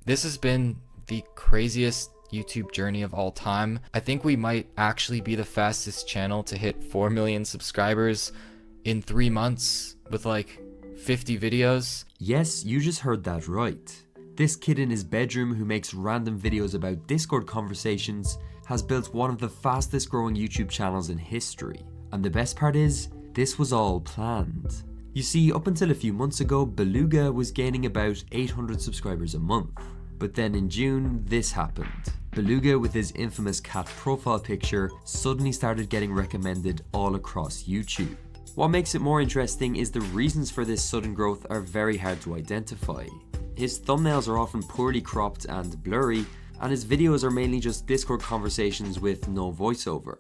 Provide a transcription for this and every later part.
This has been the craziest YouTube journey of all time. I think we might actually be the fastest channel to hit 4 million subscribers in 3 months with like 50 videos. Yes, you just heard that right. This kid in his bedroom who makes random videos about Discord conversations has built one of the fastest growing YouTube channels in history. And the best part is, this was all planned. You see, up until a few months ago, Beluga was gaining about 800 subscribers a month. But then in June, this happened. Beluga, with his infamous cat profile picture, suddenly started getting recommended all across YouTube. What makes it more interesting is the reasons for this sudden growth are very hard to identify. His thumbnails are often poorly cropped and blurry, and his videos are mainly just Discord conversations with no voiceover.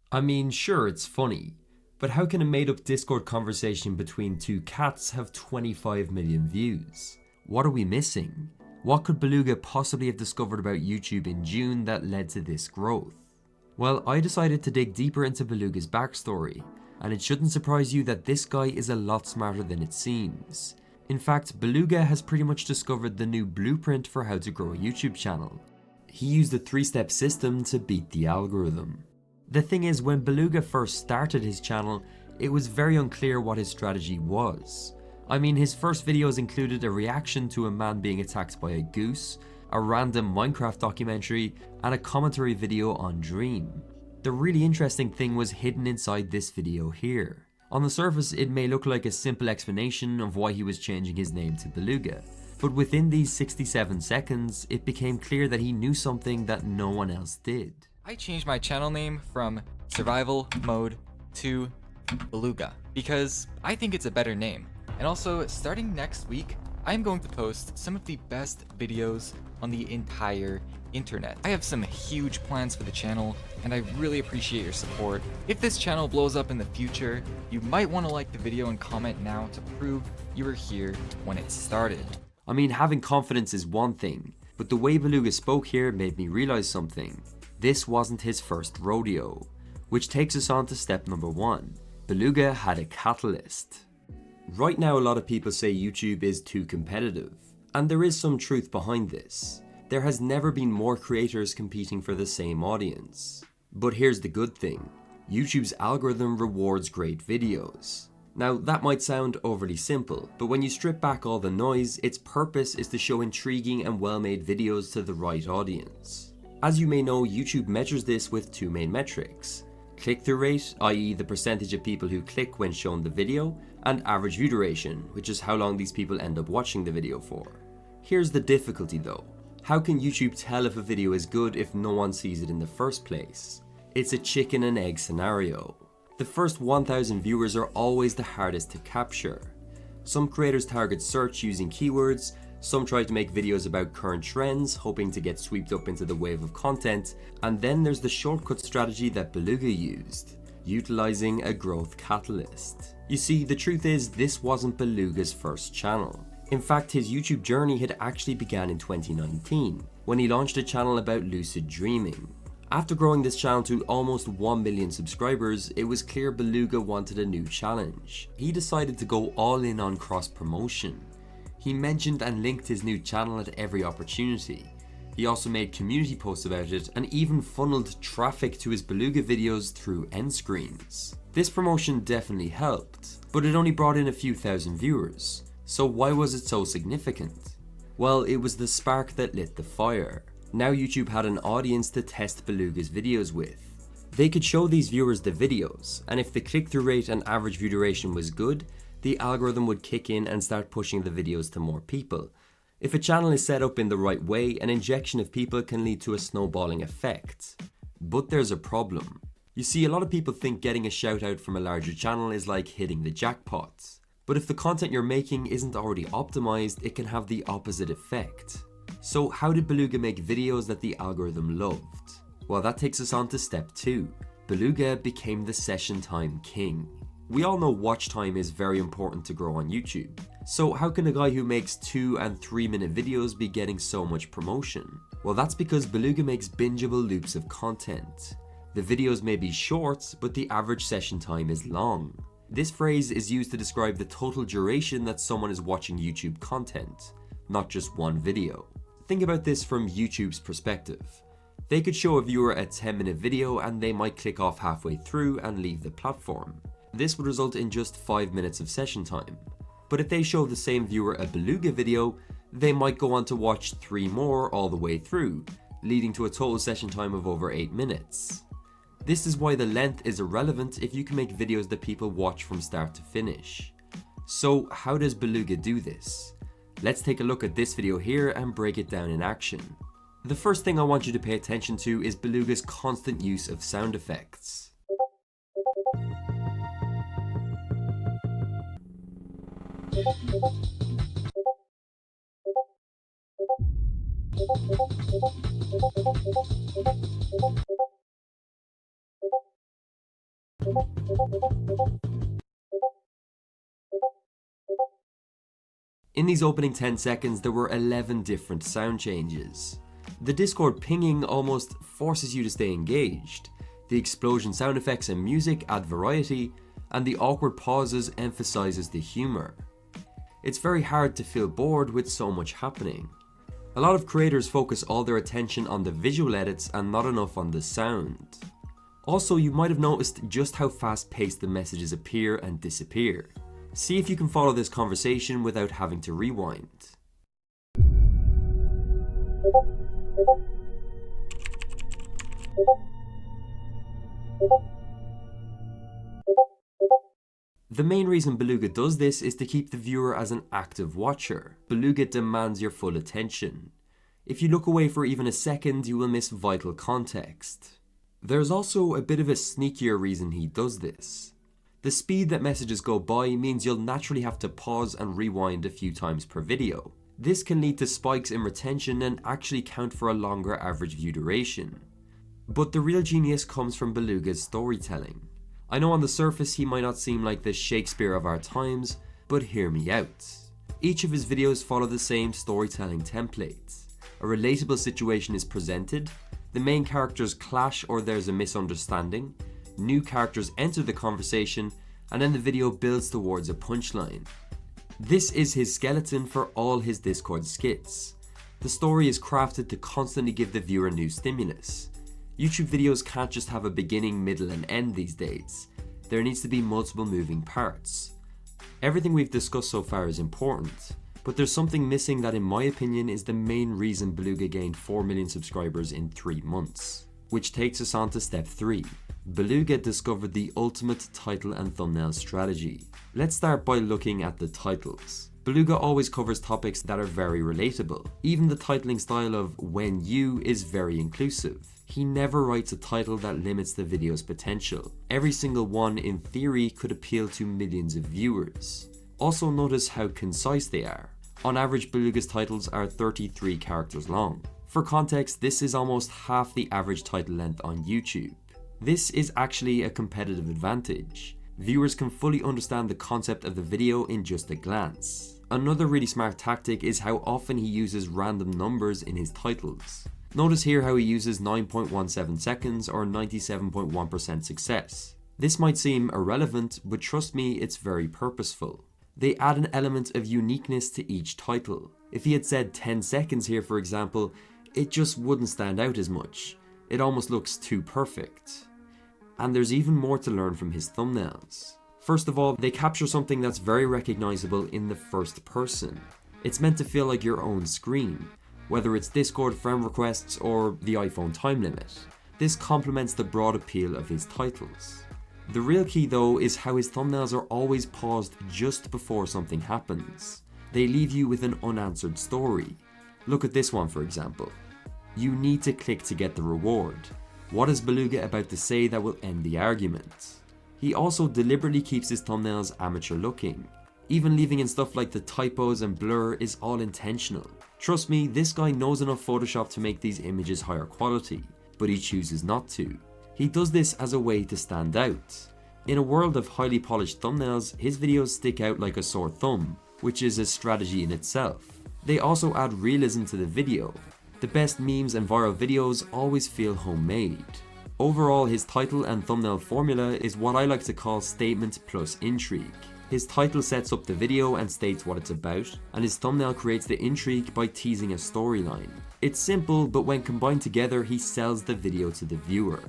I mean, sure, it's funny, but how can a made-up Discord conversation between two cats have 25 million views? What are we missing? What could Beluga possibly have discovered about YouTube in June that led to this growth? Well, I decided to dig deeper into Beluga's backstory, and it shouldn't surprise you that this guy is a lot smarter than it seems. In fact, Beluga has pretty much discovered the new blueprint for how to grow a YouTube channel. He used a 3-step system to beat the algorithm. The thing is, when Beluga first started his channel, it was very unclear what his strategy was. I mean, his first videos included a reaction to a man being attacked by a goose, a random Minecraft documentary, and a commentary video on Dream. The really interesting thing was hidden inside this video here. On the surface, it may look like a simple explanation of why he was changing his name to Beluga, but within these 67 seconds, it became clear that he knew something that no one else did. I changed my channel name from Survival Mode to Beluga because I think it's a better name. And also, starting next week, I'm going to post some of the best videos on the entire internet. I have some huge plans for the channel, and I really appreciate your support. If this channel blows up in the future, you might want to like the video and comment now to prove you were here when it started. I mean, having confidence is one thing, but the way Beluga spoke here made me realize something. This wasn't his first rodeo, which takes us on to step number 1. Beluga had a catalyst. Right now, a lot of people say YouTube is too competitive, and there is some truth behind this. There has never been more creators competing for the same audience. But here's the good thing, YouTube's algorithm rewards great videos. Now, that might sound overly simple, but when you strip back all the noise, its purpose is to show intriguing and well-made videos to the right audience. As you may know, YouTube measures this with 2 main metrics: click-through rate, i.e. the percentage of people who click when shown the video, and average view duration, which is how long these people end up watching the video for. Here's the difficulty though. How can YouTube tell if a video is good if no one sees it in the first place? It's a chicken and egg scenario. The first 1,000 viewers are always the hardest to capture. Some creators target search using keywords, some try to make videos about current trends, hoping to get swept up into the wave of content, and then there's the shortcut strategy that Beluga used, utilizing a growth catalyst. You see, the truth is, this wasn't Beluga's first channel. In fact, his YouTube journey had actually began in 2019, when he launched a channel about lucid dreaming. After growing this channel to almost 1 million subscribers, it was clear Beluga wanted a new challenge. He decided to go all in on cross-promotion. He mentioned and linked his new channel at every opportunity. He also made community posts about it and even funneled traffic to his Beluga videos through end screens. This promotion definitely helped, but it only brought in a few thousand viewers. So why was it so significant? Well, it was the spark that lit the fire. Now YouTube had an audience to test Beluga's videos with. They could show these viewers the videos, and if the click-through rate and average view duration was good, the algorithm would kick in and start pushing the videos to more people. If a channel is set up in the right way, an injection of people can lead to a snowballing effect. But there's a problem. You see, a lot of people think getting a shout out from a larger channel is like hitting the jackpot. But if the content you're making isn't already optimized, it can have the opposite effect. So how did Beluga make videos that the algorithm loved? Well, that takes us on to step 2. Beluga became the session time king. We all know watch time is very important to grow on YouTube. So how can a guy who makes 2 and 3 minute videos be getting so much promotion? Well, that's because Beluga makes bingeable loops of content. The videos may be short, but the average session time is long. This phrase is used to describe the total duration that someone is watching YouTube content, not just one video. Think about this from YouTube's perspective. They could show a viewer a 10-minute video and they might click off halfway through and leave the platform. This would result in just 5 minutes of session time. But if they show the same viewer a Beluga video, they might go on to watch 3 more all the way through, leading to a total session time of over 8 minutes. This is why the length is irrelevant if you can make videos that people watch from start to finish. So how does Beluga do this? Let's take a look at this video here and break it down in action. The first thing I want you to pay attention to is Beluga's constant use of sound effects. In these opening 10 seconds, there were 11 different sound changes. The Discord pinging almost forces you to stay engaged. The explosion sound effects and music add variety, and the awkward pauses emphasizes the humor. It's very hard to feel bored with so much happening. A lot of creators focus all their attention on the visual edits and not enough on the sound. Also, you might have noticed just how fast-paced the messages appear and disappear. See if you can follow this conversation without having to rewind. The main reason Beluga does this is to keep the viewer as an active watcher. Beluga demands your full attention. If you look away for even a second, you will miss vital context. There's also a bit of a sneakier reason he does this. The speed that messages go by means you'll naturally have to pause and rewind a few times per video. This can lead to spikes in retention and actually count for a longer average view duration. But the real genius comes from Beluga's storytelling. I know on the surface he might not seem like the Shakespeare of our times, but hear me out. Each of his videos follow the same storytelling template. A relatable situation is presented, the main characters clash or there's a misunderstanding, new characters enter the conversation, and then the video builds towards a punchline. This is his skeleton for all his Discord skits. The story is crafted to constantly give the viewer new stimulus. YouTube videos can't just have a beginning, middle, and end these days. There needs to be multiple moving parts. Everything we've discussed so far is important, but there's something missing that in my opinion is the main reason Beluga gained 4 million subscribers in 3 months. Which takes us on to step 3. Beluga discovered the ultimate title and thumbnail strategy. Let's start by looking at the titles. Beluga always covers topics that are very relatable. Even the titling style of When You is very inclusive. He never writes a title that limits the video's potential. Every single one in theory could appeal to millions of viewers. Also notice how concise they are. On average, Beluga's titles are 33 characters long. For context, this is almost half the average title length on YouTube. This is actually a competitive advantage. Viewers can fully understand the concept of the video in just a glance. Another really smart tactic is how often he uses random numbers in his titles. Notice here how he uses 9.17 seconds or 97.1% success. This might seem irrelevant, but trust me, it's very purposeful. They add an element of uniqueness to each title. If he had said 10 seconds here, for example, it just wouldn't stand out as much. It almost looks too perfect. And there's even more to learn from his thumbnails. First of all, they capture something that's very recognizable in the first person. It's meant to feel like your own screen, whether it's Discord friend requests or the iPhone time limit. This complements the broad appeal of his titles. The real key though is how his thumbnails are always paused just before something happens. They leave you with an unanswered story. Look at this one for example. You need to click to get the reward. What is Beluga about to say that will end the argument? He also deliberately keeps his thumbnails amateur looking. Even leaving in stuff like the typos and blur is all intentional. Trust me, this guy knows enough Photoshop to make these images higher quality, but he chooses not to. He does this as a way to stand out. In a world of highly polished thumbnails, his videos stick out like a sore thumb, which is a strategy in itself. They also add realism to the video. The best memes and viral videos always feel homemade. Overall, his title and thumbnail formula is what I like to call statement plus intrigue. His title sets up the video and states what it's about, and his thumbnail creates the intrigue by teasing a storyline. It's simple, but when combined together, he sells the video to the viewer.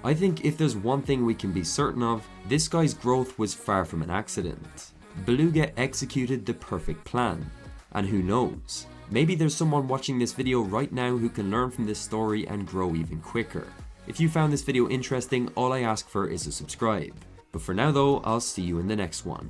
I think if there's one thing we can be certain of, this guy's growth was far from an accident. Beluga executed the perfect plan. And who knows, maybe there's someone watching this video right now who can learn from this story and grow even quicker. If you found this video interesting, all I ask for is a subscribe. But for now though, I'll see you in the next one.